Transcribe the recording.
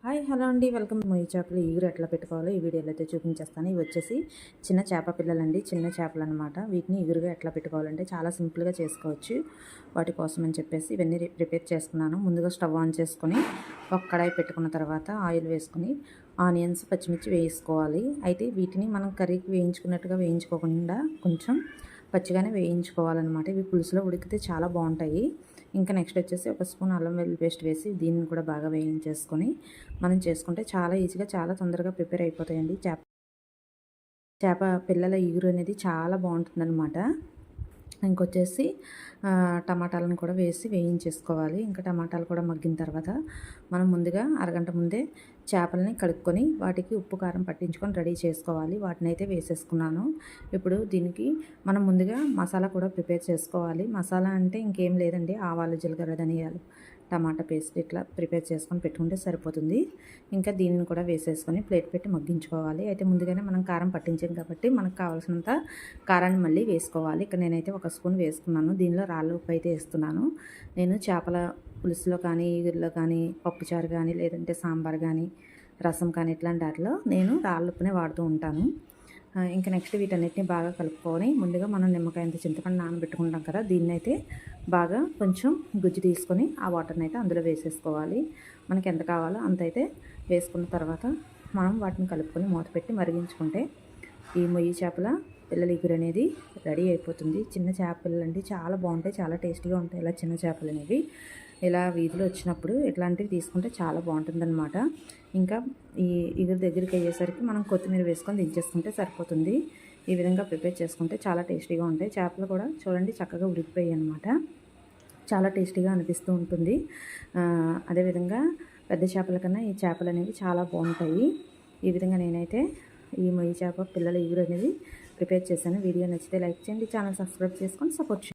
Hi hello అండి, welcome. మొయ్యి చేపలు ఈగురు ఎట్లా పెట్టుకోవాలో ఈ వీడియోలో అయితే చూపించేస్తాను. ఇవి వచ్చేసి చిన్న చేప పిల్లలండి, చిన్న చేపలు అనమాట. వీటిని ఈగురుగా ఎట్లా పెట్టుకోవాలంటే చాలా సింపుల్గా చేసుకోవచ్చు. వాటి కోసం అని చెప్పేసి ఇవన్నీ ప్రిపేర్ చేసుకున్నాను. ముందుగా స్టవ్ ఆన్ చేసుకొని ఒక కడాయి పెట్టుకున్న తర్వాత ఆయిల్ వేసుకొని ఆనియన్స్, పచ్చిమిర్చి వేసుకోవాలి. అయితే వీటిని మనం కర్రీకి వేయించుకున్నట్టుగా వేయించుకోకుండా కొంచెం పచ్చిగానే వేయించుకోవాలన్నమాట. ఇవి పులుసులో ఉడికితే చాలా బాగుంటాయి. ఇంకా నెక్స్ట్ వచ్చేసి ఒక స్పూన్ అల్లం వెల్లుల్లి పేస్ట్ వేసి దీన్ని కూడా బాగా వేయించేసుకొని మనం చేసుకుంటే చాలా ఈజీగా, చాలా తొందరగా ప్రిపేర్ అయిపోతాయండి. చేప పిల్లల ఈగురు అనేది చాలా బాగుంటుందన్నమాట. ఇంకొచ్చేసి టమాటాలను కూడా వేసి వేయించేసుకోవాలి. ఇంకా టమాటాలు కూడా మగ్గిన తర్వాత మనం ముందుగా అరగంట ముందే చేపలని కడుక్కొని వాటికి ఉప్పు కారం పట్టించుకొని రెడీ చేసుకోవాలి. వాటిని అయితే వేసేసుకున్నాను. ఇప్పుడు దీనికి మనం ముందుగా మసాలా కూడా ప్రిపేర్ చేసుకోవాలి. మసాలా అంటే ఇంకేం లేదండి, ఆవాలు, జీలకర్ర, ధనియాలు, టమాటా పేస్ట్ ఇట్లా ప్రిపేర్ చేసుకొని పెట్టుకుంటే సరిపోతుంది. ఇంకా దీనిని కూడా వేసేసుకొని ప్లేట్ పెట్టి మగ్గించుకోవాలి. అయితే ముందుగానే మనం కారం పట్టించాం కాబట్టి మనకు కావాల్సినంత కారాన్ని మళ్ళీ వేసుకోవాలి. ఇక్కడ నేనైతే ఒక స్పూన్ వేసుకున్నాను. దీనిలో రాళ్ళ ఉప్పు అయితే వేస్తున్నాను. నేను చేపల పులుసులో కానీ, ఈగురులో కానీ, పప్పుచారు కానీ, లేదంటే సాంబార్ కానీ, రసం కానీ ఇట్లాంటి వాటిలో నేను రాళ్ళ ఉప్పునే వాడుతూ ఉంటాను. ఇంకా నెక్స్ట్ వీటన్నిటిని బాగా కలుపుకొని ముందుగా మనం నిమ్మకాయంత చింతపండు నానబెట్టుకుంటాం కదా, దీన్ని అయితే బాగా కొంచెం గుజ్జు తీసుకొని ఆ వాటర్ని అయితే అందులో వేసేసుకోవాలి. మనకి ఎంత కావాలో అంత అయితే వేసుకున్న తర్వాత మనం వాటిని కలుపుకొని మూత పెట్టి మరిగించుకుంటే ఈ మొయ్యి చేపల పిల్లల ఇగురు అనేది రెడీ అయిపోతుంది. చిన్న చేపలు అండి, చాలా బాగుంటాయి, చాలా టేస్టీగా ఉంటాయి. ఇలా చిన్న చేపలు అనేవి ఇలా వీధిలో వచ్చినప్పుడు ఇట్లాంటివి తీసుకుంటే చాలా బాగుంటుందన్నమాట. ఇంకా ఈ ఇగురు దగ్గరికి అయ్యేసరికి మనం కొత్తిమీర వేసుకొని దించేసుకుంటే సరిపోతుంది. ఈ విధంగా ప్రిపేర్ చేసుకుంటే చాలా టేస్టీగా ఉంటాయి. చేపలు కూడా చూడండి చక్కగా ఉడికిపోయాయి అనమాట. చాలా టేస్టీగా అనిపిస్తూ ఉంటుంది. అదేవిధంగా పెద్ద చేపల కన్నా ఈ చేపలు అనేవి చాలా బాగుంటాయి. ఈ విధంగా నేనైతే ఈ మొయ్యి చేప పిల్లల ఇగురు అనేది ప్రిపేర్ చేశాను. వీడియో నచ్చితే లైక్ చేయండి, ఛానల్ సబ్స్క్రైబ్ చేసుకొని సపోర్ట్ చేయండి.